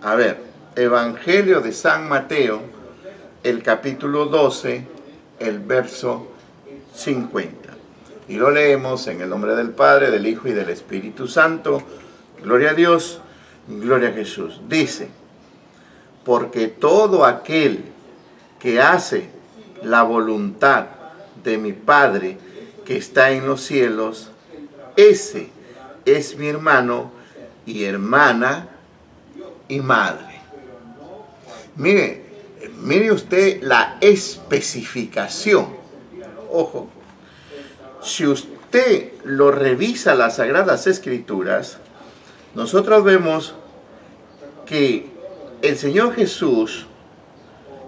A ver, Evangelio de San Mateo, el capítulo 12, el verso 50. Y lo leemos en el nombre del Padre, del Hijo y del Espíritu Santo. Gloria a Dios, gloria a Jesús. Dice, porque todo aquel que hace la voluntad de mi Padre que está en los cielos, ese es mi hermano y hermana y madre. Mire usted la especificación. Ojo, si usted lo revisa las Sagradas Escrituras, nosotros vemos que el Señor Jesús,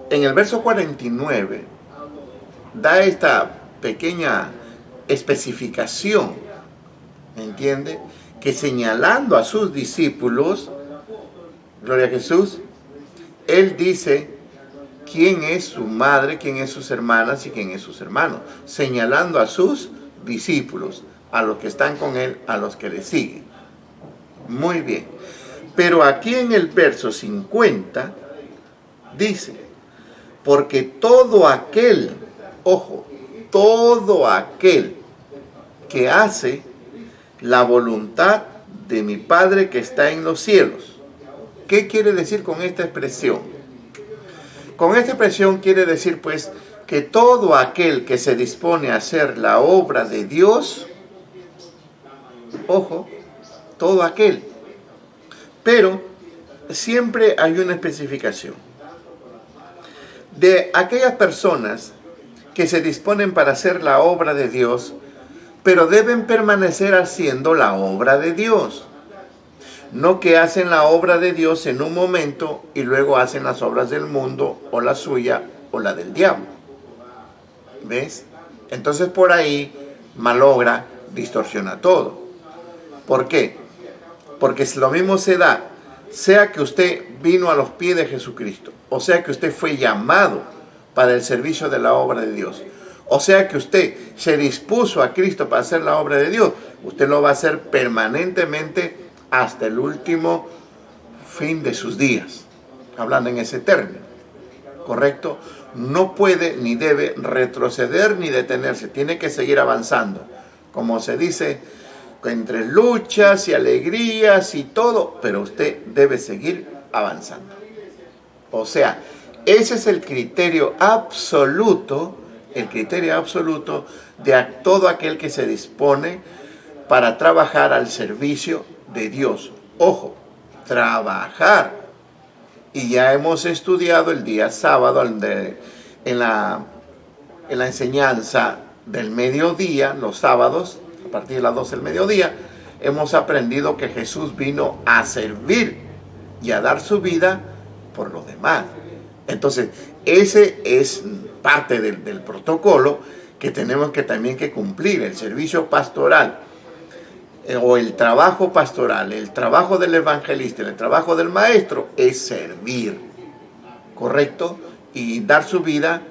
en el verso 49, da esta pequeña especificación, ¿me entiende? Que señalando a sus discípulos, gloria a Jesús, Él dice quién es su madre, quién es sus hermanas y quién es sus hermanos, señalando a sus discípulos, a los que están con Él, a los que le siguen. Muy bien. Pero aquí en el verso 50 dice, porque todo aquel, ojo, todo aquel que hace la voluntad de mi Padre que está en los cielos. ¿Qué quiere decir con esta expresión? Con esta expresión quiere decir pues que todo aquel que se dispone a hacer la obra de Dios, ojo, todo aquel, pero siempre hay una especificación. De aquellas personas que se disponen para hacer la obra de Dios, pero deben permanecer haciendo la obra de Dios. No que hacen la obra de Dios en un momento y luego hacen las obras del mundo o la suya o la del diablo. ¿Ves? Entonces por ahí malogra, distorsiona todo. ¿Por qué? Porque lo mismo se da, sea que usted vino a los pies de Jesucristo, o sea que usted fue llamado para el servicio de la obra de Dios, o sea que usted se dispuso a Cristo para hacer la obra de Dios, usted lo va a hacer permanentemente hasta el último fin de sus días, hablando en ese término, ¿correcto? No puede ni debe retroceder ni detenerse, tiene que seguir avanzando, como se dice, entre luchas y alegrías y todo, pero usted debe seguir avanzando. O sea, ese es el criterio absoluto de todo aquel que se dispone para trabajar al servicio de Dios. Ojo, trabajar. Y ya hemos estudiado el día sábado en la enseñanza del mediodía, los sábados, a partir de las 12 del mediodía, hemos aprendido que Jesús vino a servir y a dar su vida por los demás. Entonces, ese es parte del protocolo que tenemos que también que cumplir, el servicio pastoral, o el trabajo pastoral, el trabajo del evangelista, el trabajo del maestro, es servir, ¿correcto? Y dar su vida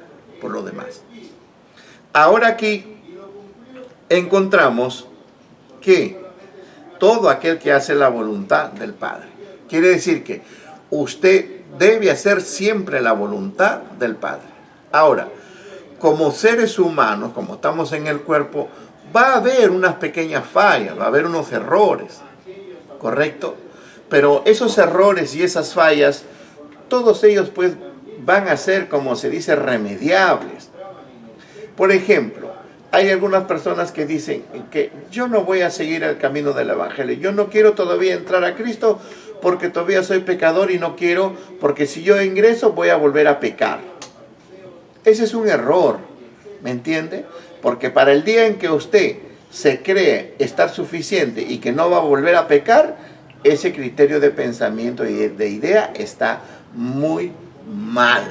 por los demás. Ahora aquí encontramos que todo aquel que hace la voluntad del Padre, quiere decir que usted debe hacer siempre la voluntad del Padre. Ahora, como seres humanos, como estamos en el cuerpo, va a haber unas pequeñas fallas, va a haber unos errores, ¿correcto? Pero esos errores y esas fallas, todos ellos pues van a ser, como se dice, remediables. Por ejemplo, hay algunas personas que dicen que yo no voy a seguir el camino del Evangelio, yo no quiero todavía entrar a Cristo porque todavía soy pecador y no quiero, porque si yo ingreso voy a volver a pecar. Ese es un error, ¿me entiende? Porque para el día en que usted se cree estar suficiente y que no va a volver a pecar, ese criterio de pensamiento y de idea está muy mal.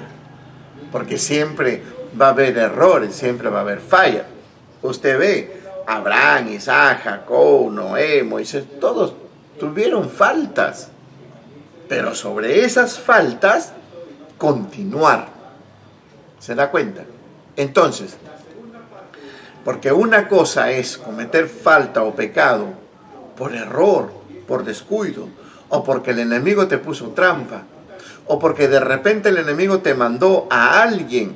Porque siempre va a haber errores, siempre va a haber fallas. Usted ve, Abraham, Isaac, Jacob, Noé, Moisés, todos tuvieron faltas. Pero sobre esas faltas, continuar. ¿Se da cuenta? Entonces, porque una cosa es cometer falta o pecado por error, por descuido, o porque el enemigo te puso trampa, o porque de repente el enemigo te mandó a alguien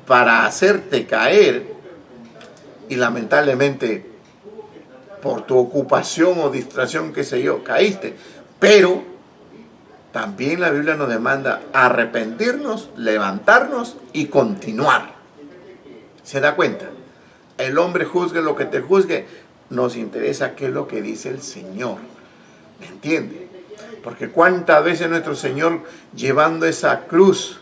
para hacerte caer y lamentablemente por tu ocupación o distracción, qué sé yo, caíste. Pero también la Biblia nos demanda arrepentirnos, levantarnos y continuar. ¿Se da cuenta? El hombre juzgue lo que te juzgue, nos interesa qué es lo que dice el Señor. ¿Me entiende? Porque cuántas veces nuestro Señor, llevando esa cruz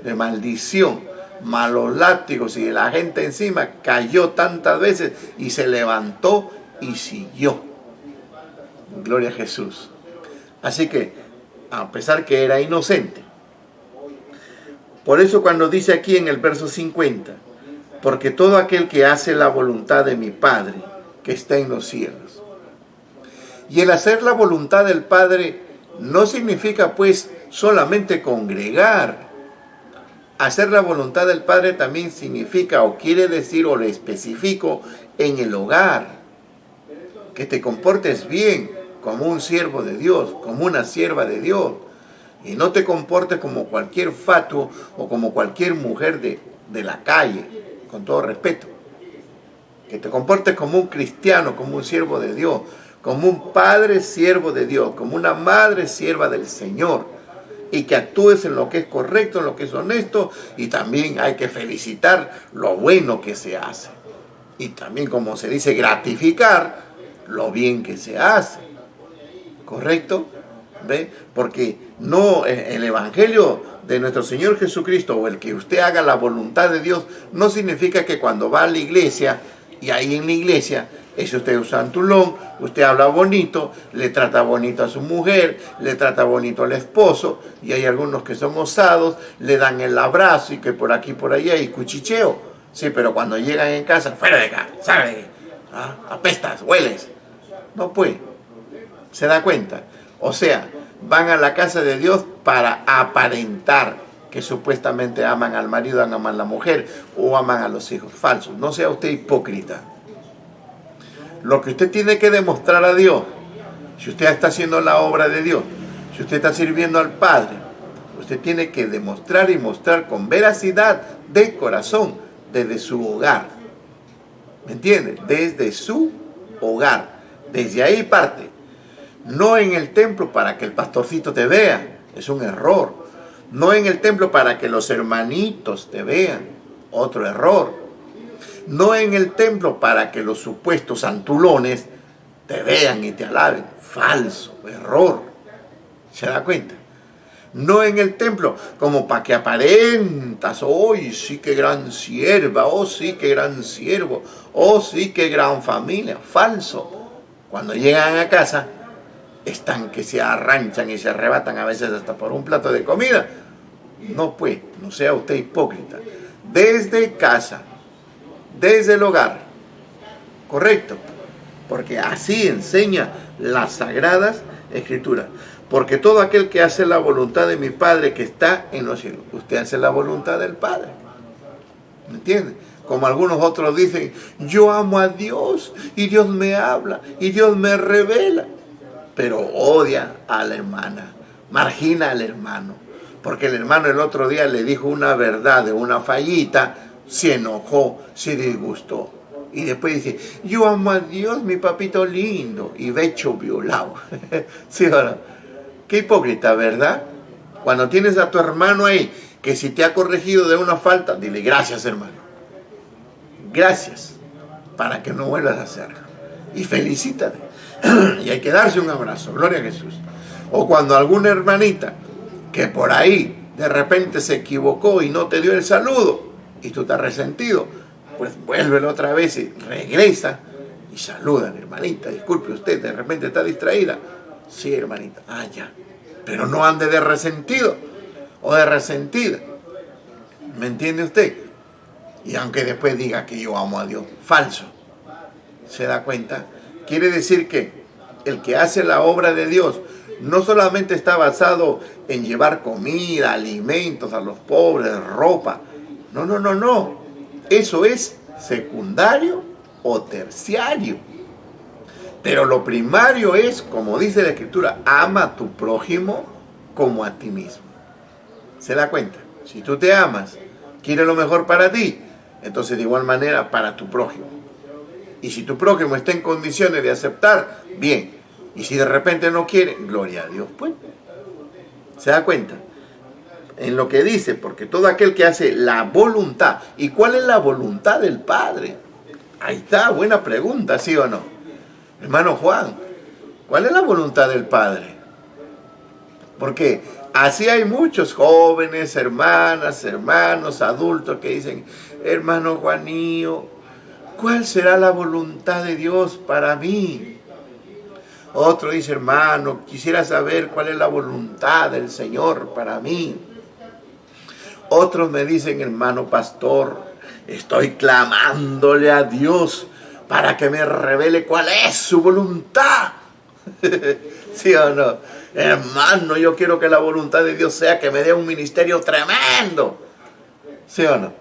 de maldición, malos látigos y de la gente encima, cayó tantas veces y se levantó y siguió. Gloria a Jesús. Así que, a pesar que era inocente, por eso cuando dice aquí en el verso 50, porque todo aquel que hace la voluntad de mi Padre que está en los cielos. Y el hacer la voluntad del Padre no significa pues solamente congregar. Hacer la voluntad del Padre también significa, o quiere decir, o le especifico, en el hogar. Que te comportes bien como un siervo de Dios, como una sierva de Dios. Y no te comportes como cualquier fatuo o como cualquier mujer de la calle, con todo respeto. Que te comportes como un cristiano, como un siervo de Dios, como un padre siervo de Dios, como una madre sierva del Señor, y que actúes en lo que es correcto, en lo que es honesto, y también hay que felicitar lo bueno que se hace. Y también, como se dice, gratificar lo bien que se hace. ¿Correcto? ¿Ve? Porque no, el Evangelio de nuestro Señor Jesucristo, o el que usted haga la voluntad de Dios, no significa que cuando va a la iglesia, y ahí en la iglesia, es usted un santulón, usted habla bonito, le trata bonito a su mujer, le trata bonito al esposo, y hay algunos que son osados, le dan el abrazo y que por aquí por allá hay cuchicheo. Sí, pero cuando llegan en casa, fuera de acá, ¿sabe? ¿Ah? Apestas, hueles. No puede. ¿Se da cuenta? O sea, van a la casa de Dios para aparentar que supuestamente aman al marido, aman a la mujer o aman a los hijos. Falsos. No sea usted hipócrita. Lo que usted tiene que demostrar a Dios, si usted está haciendo la obra de Dios, si usted está sirviendo al Padre, usted tiene que demostrar y mostrar con veracidad de corazón desde su hogar. ¿Me entiende? Desde su hogar. Desde ahí parte. No en el templo para que el pastorcito te vea. Es un error. No en el templo para que los hermanitos te vean. Otro error. No en el templo para que los supuestos santulones te vean y te alaben. Falso. Error. ¿Se da cuenta? No en el templo como para que aparentas. ¡Oh, sí que gran sierva! ¡Oh, sí que gran siervo! ¡Oh, sí que gran familia! Falso. Cuando llegan a casa, están que se arranchan y se arrebatan a veces hasta por un plato de comida. No pues, no sea usted hipócrita. Desde casa, desde el hogar, correcto, porque así enseña las sagradas escrituras. Porque todo aquel que hace la voluntad de mi Padre que está en los cielos, usted hace la voluntad del Padre. ¿Me entiende? Como algunos otros dicen, yo amo a Dios y Dios me habla y Dios me revela. Pero odia a la hermana, margina al hermano. Porque el hermano el otro día le dijo una verdad de una fallita, se enojó, se disgustó. Y después dice, yo amo a Dios, mi papito lindo, y vecho violado. ¿Sí o no? Qué hipócrita, ¿verdad? Cuando tienes a tu hermano ahí, que si te ha corregido de una falta, dile gracias, hermano. Gracias, para que no vuelvas a hacerlo. Y felicítate. Y hay que darse un abrazo, gloria a Jesús. O cuando alguna hermanita que por ahí de repente se equivocó y no te dio el saludo y tú estás resentido, pues vuélvelo otra vez y regresa y saluda, hermanita, disculpe usted, de repente está distraída. Sí, hermanita, ya. Pero no ande de resentido o de resentida. ¿Me entiende usted? Y aunque después diga que yo amo a Dios, falso. ¿Se da cuenta? Quiere decir que el que hace la obra de Dios no solamente está basado en llevar comida, alimentos a los pobres, ropa. No, no, no, no. Eso es secundario o terciario. Pero lo primario es, como dice la Escritura, ama a tu prójimo como a ti mismo. ¿Se da cuenta? Si tú te amas, quieres lo mejor para ti, entonces de igual manera para tu prójimo. Y si tu prójimo está en condiciones de aceptar, bien. Y si de repente no quiere, gloria a Dios, pues. ¿Se da cuenta? En lo que dice, porque todo aquel que hace la voluntad. ¿Y cuál es la voluntad del Padre? Ahí está, buena pregunta, ¿sí o no? Hermano Juan, ¿cuál es la voluntad del Padre? Porque así hay muchos jóvenes, hermanas, hermanos, adultos que dicen, hermano Juanío, ¿cuál será la voluntad de Dios para mí? Otro dice, hermano, quisiera saber cuál es la voluntad del Señor para mí. Otros me dicen, hermano pastor, estoy clamándole a Dios para que me revele cuál es su voluntad. ¿Sí o no? Hermano, yo quiero que la voluntad de Dios sea que me dé un ministerio tremendo. ¿Sí o no?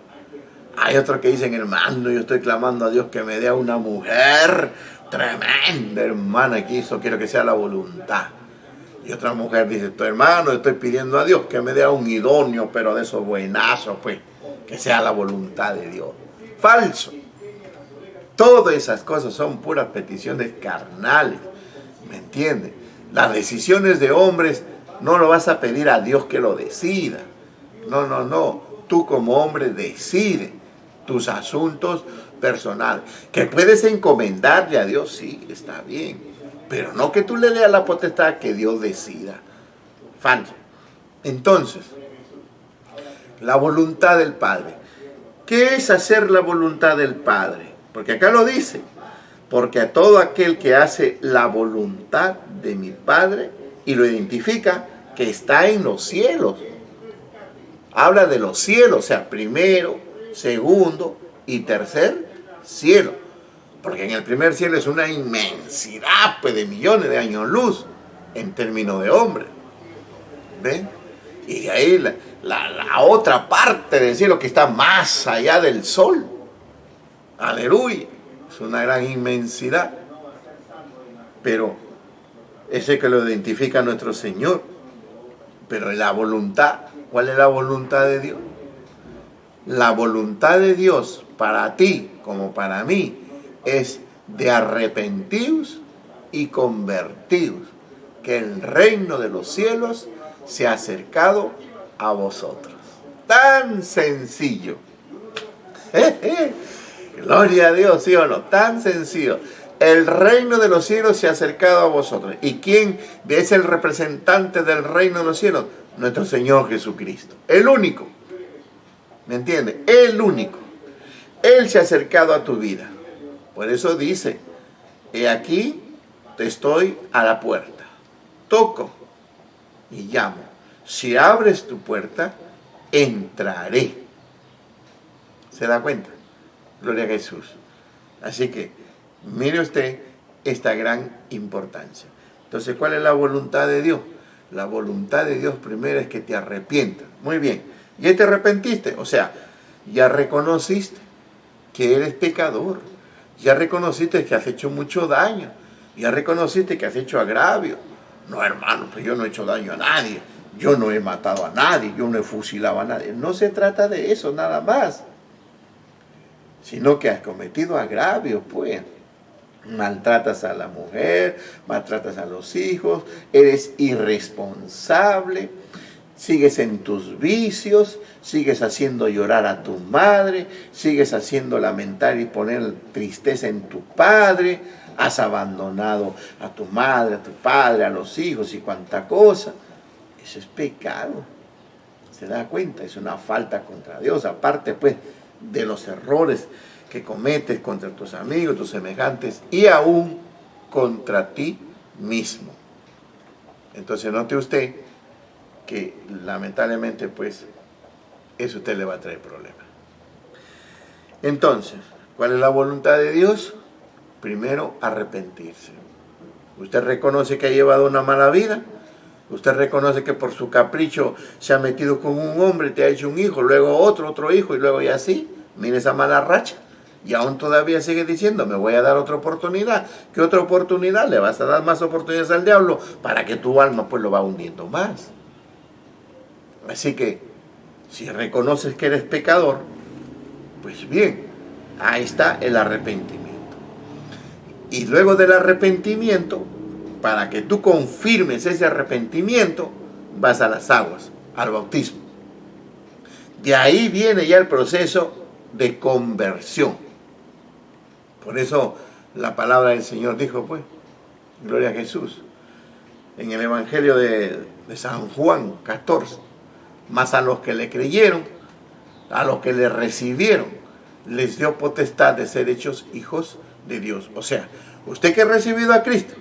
Hay otros que dicen, hermano, yo estoy clamando a Dios que me dé una mujer tremenda, hermana, aquí eso quiero que sea la voluntad. Y otra mujer dice, hermano, estoy pidiendo a Dios que me dé un idóneo, pero de esos buenazos, pues, que sea la voluntad de Dios. Falso. Todas esas cosas son puras peticiones carnales, ¿me entiendes? Las decisiones de hombres no lo vas a pedir a Dios que lo decida. No, no, no. Tú como hombre decide tus asuntos personales. Que puedes encomendarle a Dios, sí, está bien. Pero no que tú le des la potestad que Dios decida. Falso. Entonces, la voluntad del Padre. ¿Qué es hacer la voluntad del Padre? Porque acá lo dice. Porque a todo aquel que hace la voluntad de mi Padre, y lo identifica, que está en los cielos. Habla de los cielos, o sea, primero, segundo y tercer cielo. Porque en el primer cielo es una inmensidad, pues, de millones de años luz, en términos de hombre. ¿Ven? Y de ahí la otra parte del cielo que está más allá del sol. Aleluya. Es una gran inmensidad. Pero ese que lo identifica nuestro Señor. Pero la voluntad, ¿cuál es la voluntad de Dios? La voluntad de Dios para ti como para mí es de arrepentidos y convertidos, que el reino de los cielos se ha acercado a vosotros. Tan sencillo. Gloria a Dios, ¿sí o no? Tan sencillo. El reino de los cielos se ha acercado a vosotros. ¿Y quién es el representante del reino de los cielos? Nuestro Señor Jesucristo. El único. ¿Me entiendes? El único. Él se ha acercado a tu vida. Por eso dice, he aquí, te estoy a la puerta. Toco y llamo. Si abres tu puerta, entraré. ¿Se da cuenta? Gloria a Jesús. Así que, mire usted esta gran importancia. Entonces, ¿cuál es la voluntad de Dios? La voluntad de Dios primero es que te arrepientas. Muy bien. ¿Ya te arrepentiste? O sea, ya reconociste que eres pecador. Ya reconociste que has hecho mucho daño. Ya reconociste que has hecho agravio. No, hermano, pues yo no he hecho daño a nadie. Yo no he matado a nadie. Yo no he fusilado a nadie. No se trata de eso nada más. Sino que has cometido agravio, pues. Maltratas a la mujer, maltratas a los hijos, eres irresponsable, sigues en tus vicios, sigues haciendo llorar a tu madre, sigues haciendo lamentar y poner tristeza en tu padre, has abandonado a tu madre, a tu padre, a los hijos y cuanta cosa. Eso es pecado. ¿Se da cuenta? Es una falta contra Dios, aparte pues de los errores que cometes contra tus amigos, tus semejantes y aún contra ti mismo. Entonces note usted que lamentablemente pues eso a usted le va a traer problemas. Entonces, ¿cuál es la voluntad de Dios? Primero, arrepentirse. Usted reconoce que ha llevado una mala vida. Usted reconoce que por su capricho se ha metido con un hombre, te ha hecho un hijo, luego otro hijo y luego y así. Mire esa mala racha. Y aún todavía sigue diciendo, me voy a dar otra oportunidad. ¿Qué otra oportunidad? Le vas a dar más oportunidades al diablo para que tu alma pues lo va hundiendo más. Así que, si reconoces que eres pecador, pues bien, ahí está el arrepentimiento. Y luego del arrepentimiento, para que tú confirmes ese arrepentimiento, vas a las aguas, al bautismo. De ahí viene ya el proceso de conversión. Por eso la palabra del Señor dijo, pues, gloria a Jesús, en el Evangelio de San Juan 14, mas a los que le creyeron, a los que le recibieron, les dio potestad de ser hechos hijos de Dios. O sea, usted que ha recibido a Cristo,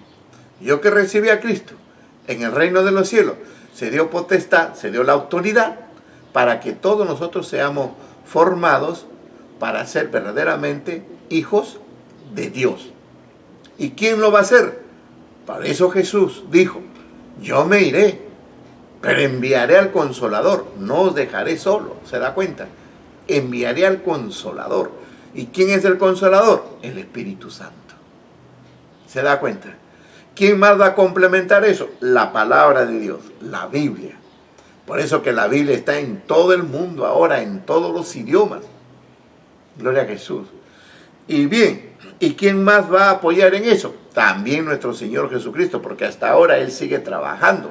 yo que recibí a Cristo, en el reino de los cielos, se dio potestad, se dio la autoridad para que todos nosotros seamos formados para ser verdaderamente hijos de Dios. ¿Y quién lo va a hacer? Para eso Jesús dijo, yo me iré, pero enviaré al Consolador, no os dejaré solo. ¿Se da cuenta? Enviaré al Consolador. ¿Y quién es el Consolador? El Espíritu Santo. ¿Se da cuenta? ¿Quién más va a complementar eso? La palabra de Dios, la Biblia. Por eso que la Biblia está en todo el mundo ahora, en todos los idiomas. Gloria a Jesús. Y bien, ¿y quién más va a apoyar en eso? También nuestro Señor Jesucristo, porque hasta ahora Él sigue trabajando.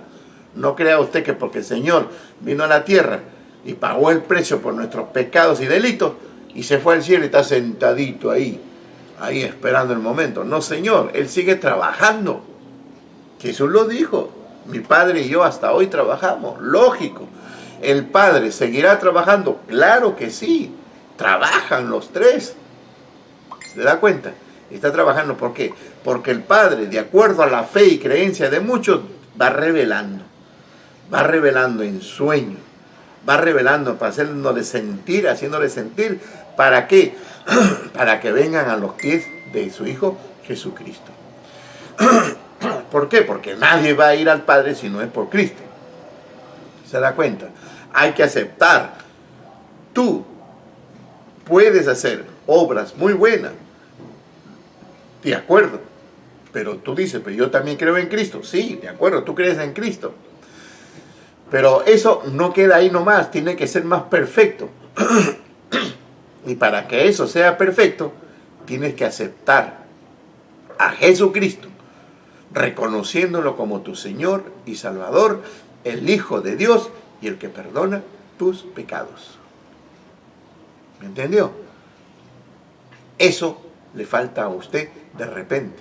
No crea usted que porque el Señor vino a la tierra y pagó el precio por nuestros pecados y delitos y se fue al cielo y está sentadito ahí esperando el momento. No, Señor, Él sigue trabajando. Jesús lo dijo, mi Padre y yo hasta hoy trabajamos, lógico. ¿El Padre seguirá trabajando? Claro que sí, trabajan los tres. ¿Se da cuenta? Está trabajando, ¿por qué? Porque el Padre, de acuerdo a la fe y creencia de muchos, va revelando en sueños, va revelando para haciéndole sentir, ¿para qué? Para que vengan a los pies de su Hijo Jesucristo. ¿Por qué? Porque nadie va a ir al Padre si no es por Cristo. ¿Se da cuenta? Hay que aceptar. Tú puedes hacer obras muy buenas, de acuerdo, pero tú dices, pero yo también creo en Cristo. Sí, de acuerdo, tú crees en Cristo. Pero eso no queda ahí nomás, tiene que ser más perfecto. Y para que eso sea perfecto, tienes que aceptar a Jesucristo, reconociéndolo como tu Señor y Salvador, el Hijo de Dios y el que perdona tus pecados. ¿Me entendió? Eso le falta a usted de repente.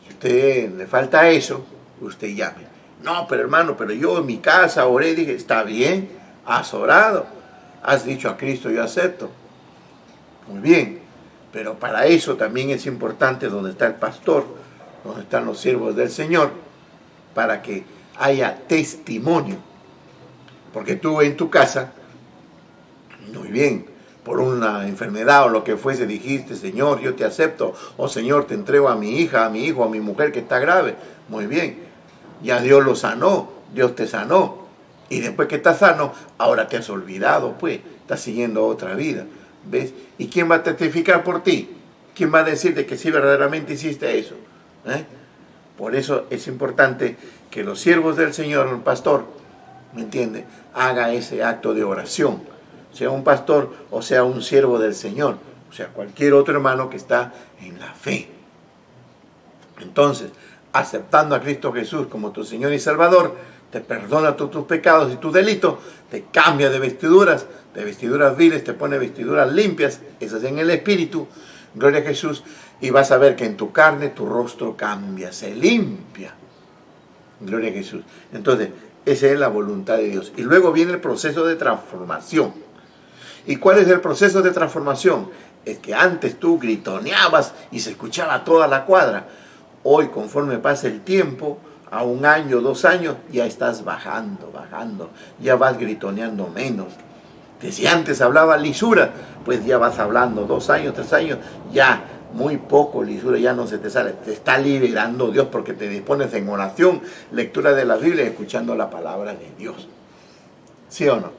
Si a usted le falta eso, usted llame. No, pero hermano, pero yo en mi casa oré y dije, está bien, has orado, has dicho a Cristo, yo acepto. Muy bien, pero para eso también es importante donde está el pastor, donde están los siervos del Señor, para que haya testimonio. Porque tú en tu casa, muy bien, por una enfermedad o lo que fuese, dijiste, Señor, yo te acepto, o Señor, te entrego a mi hija, a mi hijo, a mi mujer que está grave. Muy bien, ya Dios lo sanó, Dios te sanó. Y después que estás sano, ahora te has olvidado, pues, estás siguiendo otra vida. ¿Ves? ¿Y quién va a testificar por ti? ¿Quién va a decirte que sí verdaderamente hiciste eso? Por eso es importante que los siervos del Señor, el pastor, ¿me entiende?, haga ese acto de oración, sea un pastor o sea un siervo del Señor, o sea cualquier otro hermano que está en la fe. Entonces, aceptando a Cristo Jesús como tu Señor y Salvador, te perdona tus pecados y tus delitos, te cambia de vestiduras viles, te pone vestiduras limpias, esas en el Espíritu, gloria a Jesús, y vas a ver que en tu carne tu rostro cambia, se limpia, gloria a Jesús. Entonces, esa es la voluntad de Dios. Y luego viene el proceso de transformación. ¿Y cuál es el proceso de transformación? Es que antes tú gritoneabas y se escuchaba toda la cuadra. Hoy, conforme pasa el tiempo, a 1 año, 2 años, ya estás bajando, ya vas gritoneando menos. Si antes hablaba lisura, pues ya vas hablando 2 años, 3 años, ya muy poco lisura, ya no se te sale. Te está liberando Dios porque te dispones en oración, lectura de la Biblia, escuchando la palabra de Dios. ¿Sí o no?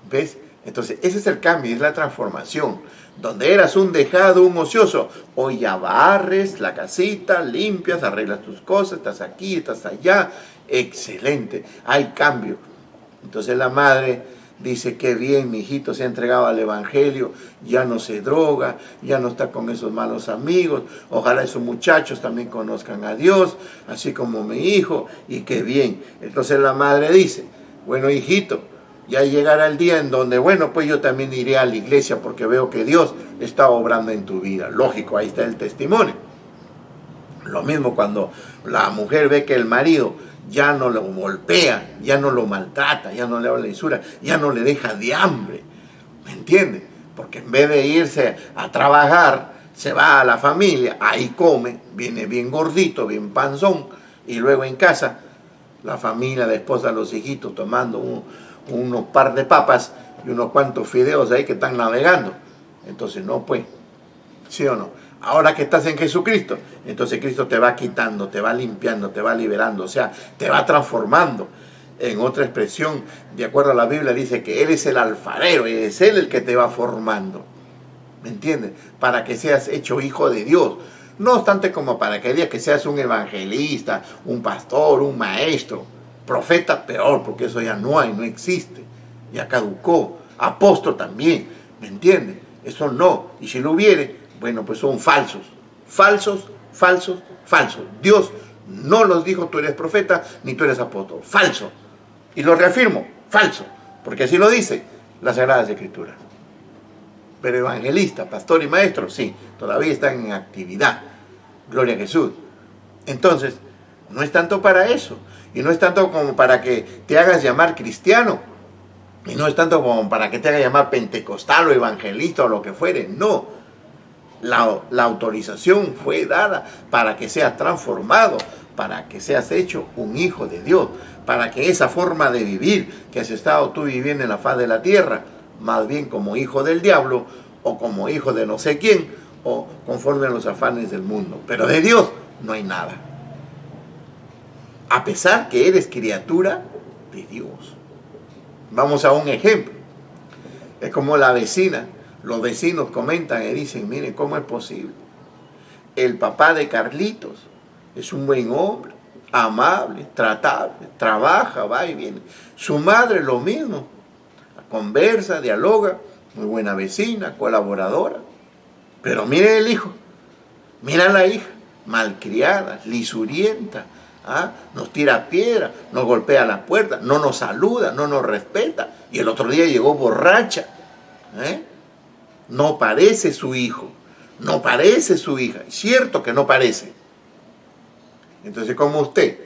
¿Ves? Entonces, ese es el cambio, es la transformación. Donde eras un dejado, un ocioso, hoy ya barres la casita, limpias, arreglas tus cosas, estás aquí, estás allá. Excelente, hay cambio. Entonces la madre dice, qué bien, mi hijito se ha entregado al evangelio, ya no se droga, ya no está con esos malos amigos, ojalá esos muchachos también conozcan a Dios, así como mi hijo, y qué bien. Entonces la madre dice, bueno, hijito, ya llegará el día en donde, bueno, pues yo también iré a la iglesia porque veo que Dios está obrando en tu vida. Lógico, ahí está el testimonio. Lo mismo cuando la mujer ve que el marido ya no lo golpea, ya no lo maltrata, ya no le habla lisura, ya no le deja de hambre. ¿Me entiendes? Porque en vez de irse a trabajar, se va a la familia, ahí come, viene bien gordito, bien panzón, y luego en casa, la familia, la esposa, los hijitos tomando unos par de papas y unos cuantos fideos ahí que están navegando. Entonces no, pues, ¿sí o no? Ahora que estás en Jesucristo, entonces Cristo te va quitando, te va limpiando, te va liberando, o sea, te va transformando. En otra expresión, de acuerdo a la Biblia, dice que Él es el alfarero y es Él el que te va formando. ¿Me entiendes? Para que seas hecho hijo de Dios. No obstante como para que digas que seas un evangelista, un pastor, un maestro, profeta peor, porque eso ya no hay, no existe. Ya caducó. Apóstol también, ¿me entiendes? Eso no. Y si lo hubiere, bueno, pues son falsos. Falsos, falsos, falsos. Dios no los dijo, tú eres profeta, ni tú eres apóstol. Falso. Y lo reafirmo, falso. Porque así lo dice las Sagradas Escrituras. Pero evangelista, pastor y maestro, sí, todavía están en actividad. Gloria a Jesús. Entonces, no es tanto para eso. Y no es tanto como para que te hagas llamar cristiano. Y no es tanto como para que te hagas llamar pentecostal o evangelista o lo que fuere. No. La autorización fue dada para que seas transformado, para que seas hecho un hijo de Dios, para que esa forma de vivir que has estado tú viviendo en la faz de la tierra, más bien como hijo del diablo o como hijo de no sé quién o conforme a los afanes del mundo. Pero de Dios no hay nada. A pesar que eres criatura de Dios. Vamos a un ejemplo. Es como la vecina. Los vecinos comentan y dicen, miren, ¿cómo es posible? El papá de Carlitos es un buen hombre, amable, tratable, trabaja, va y viene. Su madre lo mismo, conversa, dialoga, muy buena vecina, colaboradora. Pero miren el hijo, mira la hija, malcriada, lisurienta, nos tira piedra, nos golpea la puerta, no nos saluda, no nos respeta. Y el otro día llegó borracha, No parece su hijo, no parece su hija. Es cierto que no parece. Entonces, como usted,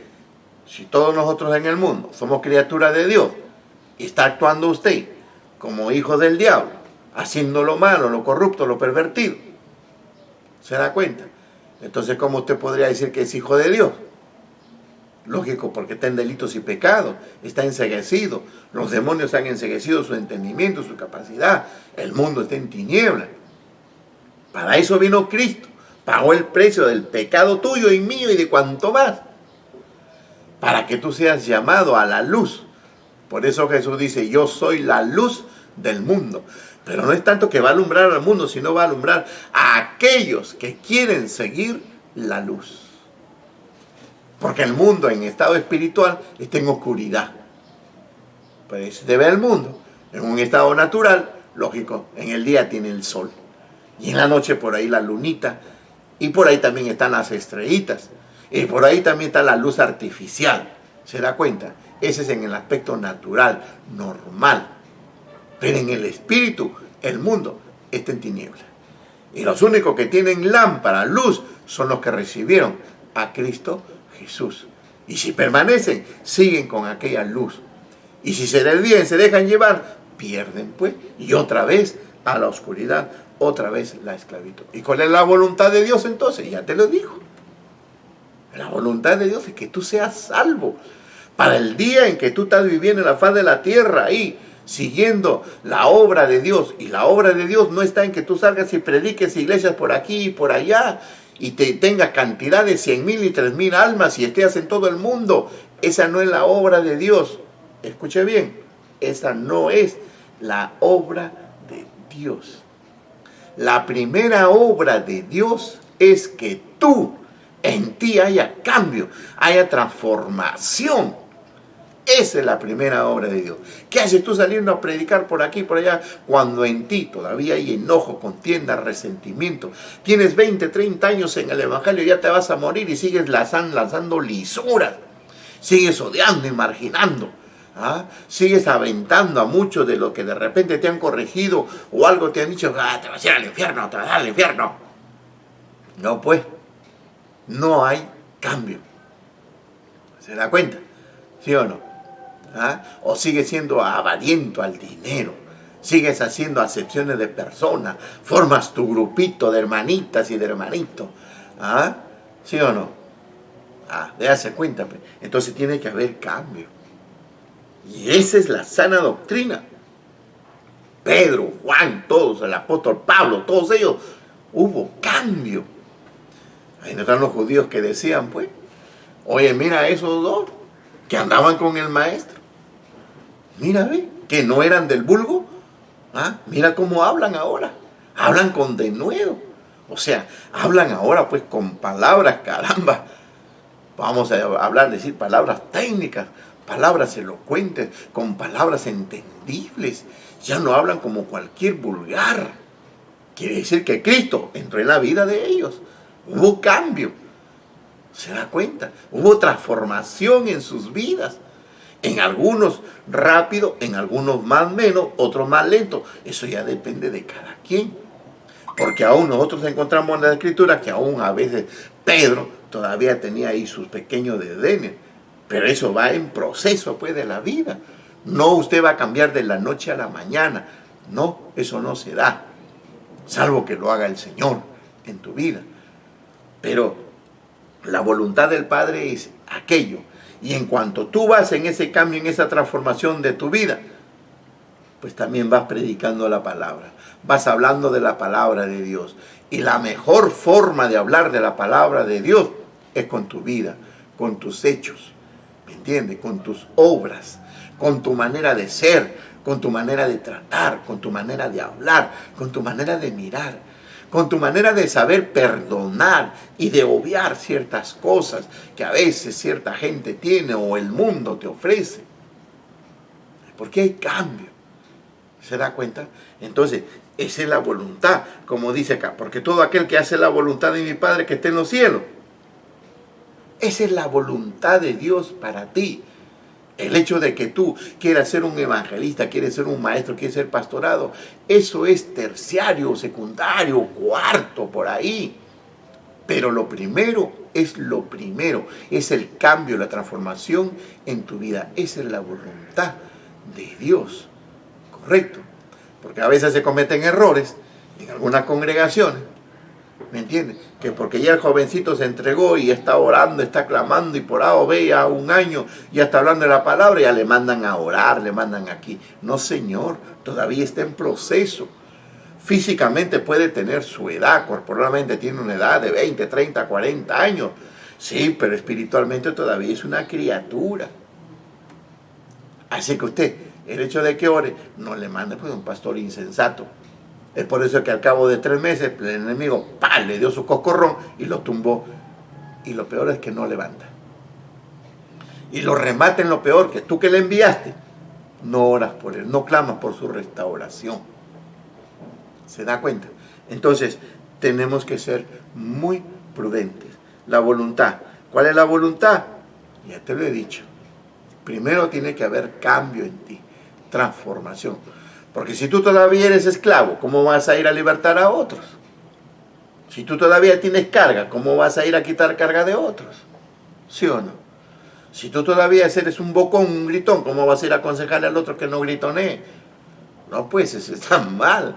si todos nosotros en el mundo somos criaturas de Dios, y está actuando usted como hijo del diablo, haciendo lo malo, lo corrupto, lo pervertido, ¿se da cuenta? Entonces, ¿cómo usted podría decir que es hijo de Dios? Lógico, porque está en delitos y pecados, está enceguecido, los demonios han enceguecido su entendimiento, su capacidad, el mundo está en tinieblas. Para eso vino Cristo, pagó el precio del pecado tuyo y mío y de cuanto más, para que tú seas llamado a la luz. Por eso Jesús dice, yo soy la luz del mundo. Pero no es tanto que va a alumbrar al mundo, sino va a alumbrar a aquellos que quieren seguir la luz. Porque el mundo en estado espiritual está en oscuridad. Pues se ve el mundo en un estado natural, lógico, en el día tiene el sol. Y en la noche por ahí la lunita. Y por ahí también están las estrellitas. Y por ahí también está la luz artificial. ¿Se da cuenta? Ese es en el aspecto natural, normal. Pero en el espíritu, el mundo está en tinieblas. Y los únicos que tienen lámpara, luz, son los que recibieron a Cristo Jesús. Y si permanecen, siguen con aquella luz. Y si se desvían, se dejan llevar, pierden pues. Y otra vez a la oscuridad, otra vez la esclavitud. ¿Y cuál es la voluntad de Dios entonces? Ya te lo dijo. La voluntad de Dios es que tú seas salvo. Para el día en que tú estás viviendo en la faz de la tierra ahí, siguiendo la obra de Dios. Y la obra de Dios no está en que tú salgas y prediques iglesias por aquí y por allá, y te tengas cantidad de 100,000 y 3,000 almas y estés en todo el mundo. Esa no es la obra de Dios. Escuche bien, esa no es la obra de Dios. La primera obra de Dios es que en ti haya cambio, haya transformación. Esa es la primera obra de Dios. ¿Qué haces tú saliendo a predicar por aquí y por allá cuando en ti todavía hay enojo, contienda, resentimiento? Tienes 20, 30 años en el evangelio, ya te vas a morir y sigues lanzando lisuras. Sigues odiando y marginando. Sigues aventando a muchos de lo que de repente te han corregido o algo te han dicho, te vas a ir al infierno, te vas a ir al infierno. No, pues, no hay cambio. ¿Se da cuenta? ¿Sí o no? O sigues siendo avariento al dinero, sigues haciendo acepciones de personas, formas tu grupito de hermanitas y de hermanitos. ¿Sí o no? Déjase cuenta. Entonces tiene que haber cambio. Y esa es la sana doctrina. Pedro, Juan, todos, el apóstol Pablo, todos ellos, hubo cambio. Ahí no están los judíos que decían, pues, oye, mira esos dos que andaban con el maestro. Mira, ve, que no eran del vulgo. Mira cómo hablan ahora. Hablan con denuedo. O sea, hablan ahora pues con palabras, caramba. Vamos a hablar, decir palabras técnicas, palabras elocuentes, con palabras entendibles. Ya no hablan como cualquier vulgar. Quiere decir que Cristo entró en la vida de ellos. Hubo cambio. ¿Se da cuenta? Hubo transformación en sus vidas. En algunos rápido, en algunos más menos, otros más lento. Eso ya depende de cada quien. Porque aún nosotros encontramos en la Escritura que aún a veces Pedro todavía tenía ahí sus pequeños desdenes. Pero eso va en proceso pues de la vida. No usted va a cambiar de la noche a la mañana. No, eso no se da. Salvo que lo haga el Señor en tu vida. Pero la voluntad del Padre es aquello. Y en cuanto tú vas en ese cambio, en esa transformación de tu vida, pues también vas predicando la palabra. Vas hablando de la palabra de Dios. Y la mejor forma de hablar de la palabra de Dios es con tu vida, con tus hechos. ¿Me entiendes? Con tus obras, con tu manera de ser, con tu manera de tratar, con tu manera de hablar, con tu manera de mirar, con tu manera de saber perdonar y de obviar ciertas cosas que a veces cierta gente tiene o el mundo te ofrece. Porque hay cambio. ¿Se da cuenta? Entonces, esa es la voluntad, como dice acá. Porque todo aquel que hace la voluntad de mi Padre que esté en los cielos, esa es la voluntad de Dios para ti. El hecho de que tú quieras ser un evangelista, quieres ser un maestro, quieres ser pastorado, eso es terciario, secundario, cuarto, por ahí. Pero lo primero, es el cambio, la transformación en tu vida. Esa es la voluntad de Dios, ¿correcto? Porque a veces se cometen errores en algunas congregaciones, ¿me entiendes? Que porque ya el jovencito se entregó y está orando, está clamando y por A o B ya un año ya está hablando de la palabra, ya le mandan a orar, le mandan aquí. No, señor, todavía está en proceso. Físicamente puede tener su edad, corporalmente tiene una edad de 20, 30, 40 años. Sí, pero espiritualmente todavía es una criatura. Así que usted, el hecho de que ore, no le mande pues un pastor insensato. Es por eso que al cabo de 3 meses el enemigo le dio su coscorrón y lo tumbó. Y lo peor es que no levanta. Y lo remata en lo peor, que tú que le enviaste, no oras por él, no clamas por su restauración. ¿Se da cuenta? Entonces, tenemos que ser muy prudentes. La voluntad. ¿Cuál es la voluntad? Ya te lo he dicho. Primero tiene que haber cambio en ti, transformación. Porque si tú todavía eres esclavo, ¿cómo vas a ir a libertar a otros? Si tú todavía tienes carga, ¿cómo vas a ir a quitar carga de otros? ¿Sí o no? Si tú todavía eres un bocón, un gritón, ¿cómo vas a ir a aconsejarle al otro que no gritonee? No, pues eso está mal.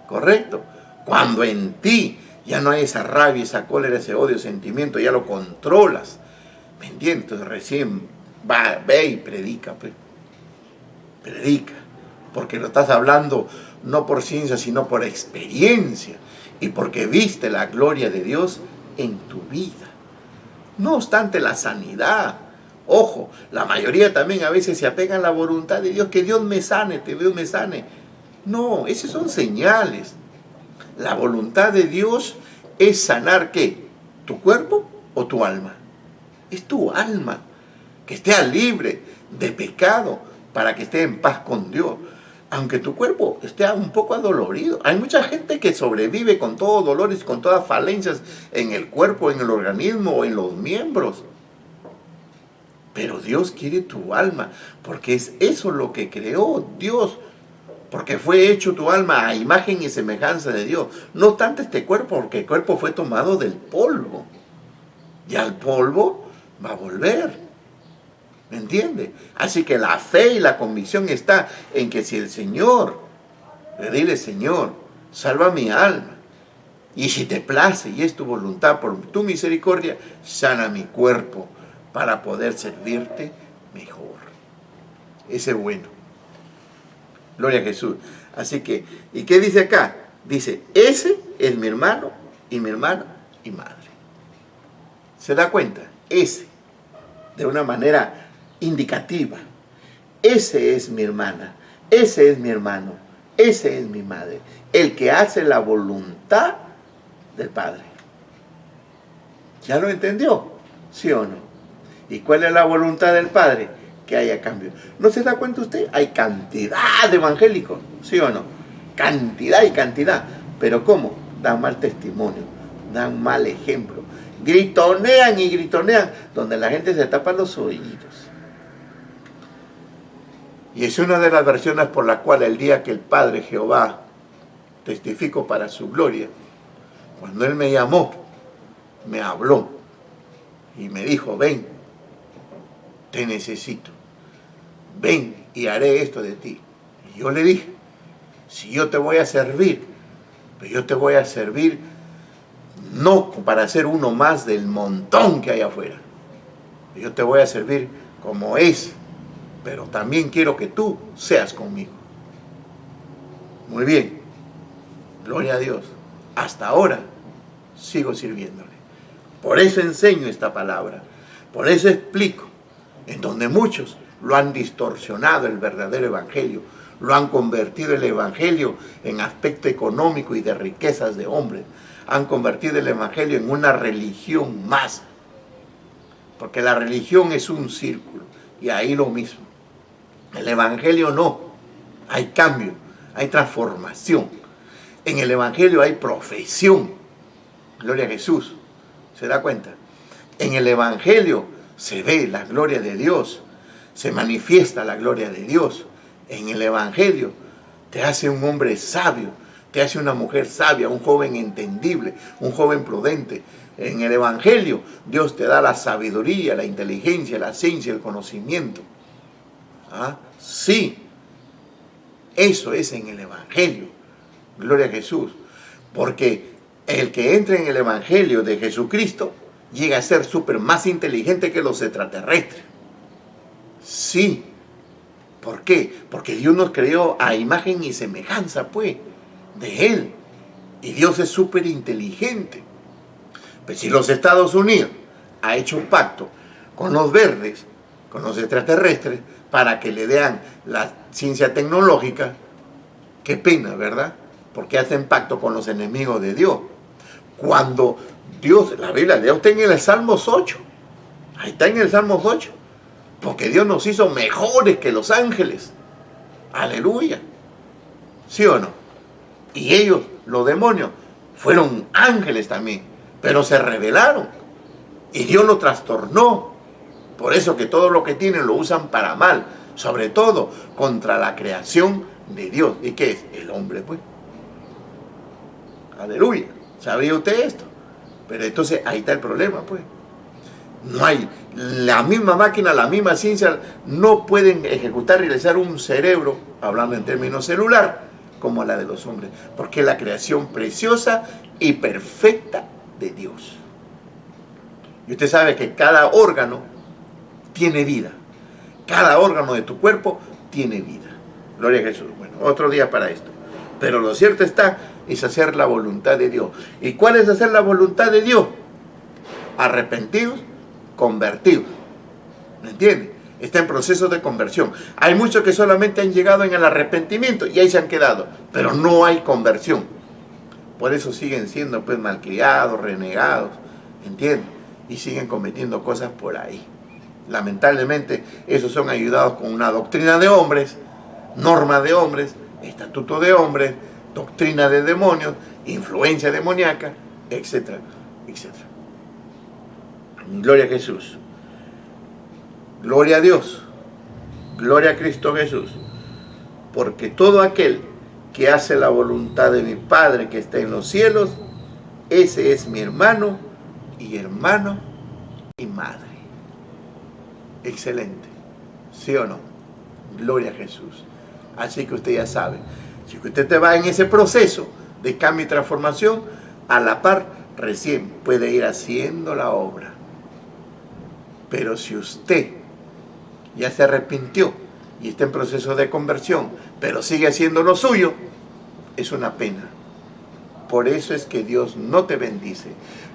¿Correcto? Cuando en ti ya no hay esa rabia, esa cólera, ese odio, sentimiento, ya lo controlas. ¿Me entiendes? Entonces recién ve y predica. Predica. Porque lo estás hablando no por ciencia, sino por experiencia. Y porque viste la gloria de Dios en tu vida. No obstante la sanidad, Ojo, la mayoría también a veces se apegan a la voluntad de Dios, que Dios me sane, que Dios me sane. No, esas son señales. La voluntad de Dios es sanar, ¿qué? ¿Tu cuerpo o tu alma? Es tu alma, que esté libre de pecado, para que esté en paz con Dios. Aunque tu cuerpo esté un poco adolorido. Hay mucha gente que sobrevive con todos dolores, con todas falencias en el cuerpo, en el organismo o en los miembros. Pero Dios quiere tu alma, porque es eso lo que creó Dios. Porque fue hecho tu alma a imagen y semejanza de Dios. No tanto este cuerpo, porque el cuerpo fue tomado del polvo. Y al polvo va a volver. ¿Me entiende? Así que la fe y la convicción está en que si el Señor, le dile, Señor, salva mi alma. Y si te place y es tu voluntad por tu misericordia, sana mi cuerpo para poder servirte mejor. Ese es bueno. Gloria a Jesús. Así que, ¿y qué dice acá? Dice, ese es mi hermano y mi hermana y madre. ¿Se da cuenta? Ese, de una manera indicativa. Ese es mi hermana, ese es mi hermano, ese es mi madre. El que hace la voluntad del Padre. ¿Ya lo entendió? ¿Sí o no? ¿Y cuál es la voluntad del Padre? Que haya cambio. ¿No se da cuenta usted? Hay cantidad de evangélicos, ¿sí o no? Cantidad y cantidad. Pero ¿cómo? Dan mal testimonio, dan mal ejemplo. Gritonean y gritonean, donde la gente se tapa los oídos. Y es una de las versiones por la cual el día que el Padre Jehová testificó para su gloria, cuando Él me llamó, me habló y me dijo, ven, te necesito, ven y haré esto de ti. Y yo le dije, si yo te voy a servir, pero yo te voy a servir no para ser uno más del montón que hay afuera. Yo te voy a servir como es, pero también quiero que tú seas conmigo. Muy bien, gloria a Dios. Hasta ahora sigo sirviéndole. Por eso enseño esta palabra, por eso explico, en donde muchos lo han distorsionado el verdadero evangelio, lo han convertido el evangelio en aspecto económico y de riquezas de hombres, han convertido el evangelio en una religión más, porque la religión es un círculo, y ahí lo mismo. El evangelio no, hay cambio, hay transformación. En el evangelio hay profesión. Gloria a Jesús. ¿Se da cuenta? En el evangelio se ve la gloria de Dios, se manifiesta la gloria de Dios. En el evangelio te hace un hombre sabio, te hace una mujer sabia, un joven entendible, un joven prudente. En el evangelio Dios te da la sabiduría, la inteligencia, la ciencia, el conocimiento. ¿Ah? Sí, eso es en el evangelio. Gloria a Jesús. Porque el que entra en el evangelio de Jesucristo llega a ser súper más inteligente que los extraterrestres. Sí. ¿Por qué? Porque Dios nos creó a imagen y semejanza, pues, de Él. Y Dios es súper inteligente. Pues si los Estados Unidos ha hecho un pacto con los verdes, con los extraterrestres, para que le den la ciencia tecnológica, qué pena, ¿verdad? Porque hacen pacto con los enemigos de Dios. Cuando Dios, la Biblia, Dios está en el Salmos 8. Ahí está en el Salmos 8. Porque Dios nos hizo mejores que los ángeles. Aleluya. ¿Sí o no? Y ellos, los demonios, fueron ángeles también, pero se rebelaron. Y Dios lo trastornó. Por eso que todo lo que tienen lo usan para mal. Sobre todo contra la creación de Dios. ¿Y qué es? El hombre, pues. Aleluya. ¿Sabía usted esto? Pero entonces ahí está el problema, pues. No hay, la misma máquina, la misma ciencia, no pueden ejecutar y realizar un cerebro, hablando en términos celular, como la de los hombres, porque es la creación preciosa y perfecta de Dios. Y usted sabe que cada órgano tiene vida, cada órgano de tu cuerpo tiene vida. Gloria a Jesús. Bueno, otro día para esto. Pero lo cierto está, es hacer la voluntad de Dios. ¿Y cuál es hacer la voluntad de Dios? Arrepentidos, convertidos. ¿Me entiende? Está en proceso de conversión. Hay muchos que solamente han llegado en el arrepentimiento y ahí se han quedado, pero no hay conversión. Por eso siguen siendo pues malcriados, renegados, ¿entiendes? Y siguen cometiendo cosas por ahí. Lamentablemente, esos son ayudados con una doctrina de hombres, norma de hombres, estatuto de hombres, doctrina de demonios, influencia demoníaca, etcétera, etcétera. Gloria a Jesús. Gloria a Dios. Gloria a Cristo Jesús. Porque todo aquel que hace la voluntad de mi Padre que está en los cielos, ese es mi hermano y madre. Excelente. ¿Sí o no? Gloria a Jesús. Así que usted ya sabe, si usted te va en ese proceso de cambio y transformación, a la par recién puede ir haciendo la obra. Pero si usted ya se arrepintió y está en proceso de conversión, pero sigue haciendo lo suyo, es una pena. Por eso es que Dios no te bendice,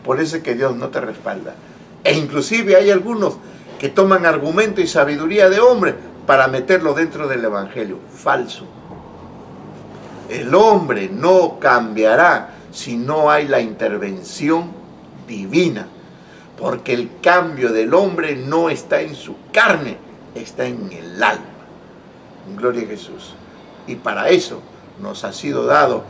por eso es que Dios no te respalda. E inclusive hay algunos que toman argumento y sabiduría de hombre para meterlo dentro del evangelio. Falso. El hombre no cambiará si no hay la intervención divina, porque el cambio del hombre no está en su carne, está en el alma. Gloria a Jesús. Y para eso nos ha sido dado,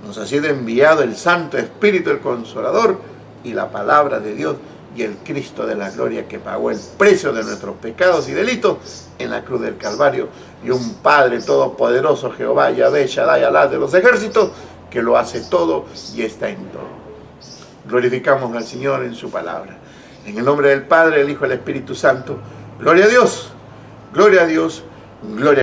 nos ha sido enviado el Santo Espíritu, el Consolador, y la palabra de Dios, y el Cristo de la gloria que pagó el precio de nuestros pecados y delitos en la cruz del Calvario, y un Padre todopoderoso, Jehová, Yahvé, Shaddai, Alá de los ejércitos, que lo hace todo y está en todo. Glorificamos al Señor en su palabra. En el nombre del Padre, el Hijo y el Espíritu Santo. Gloria a Dios, gloria a Dios, gloria a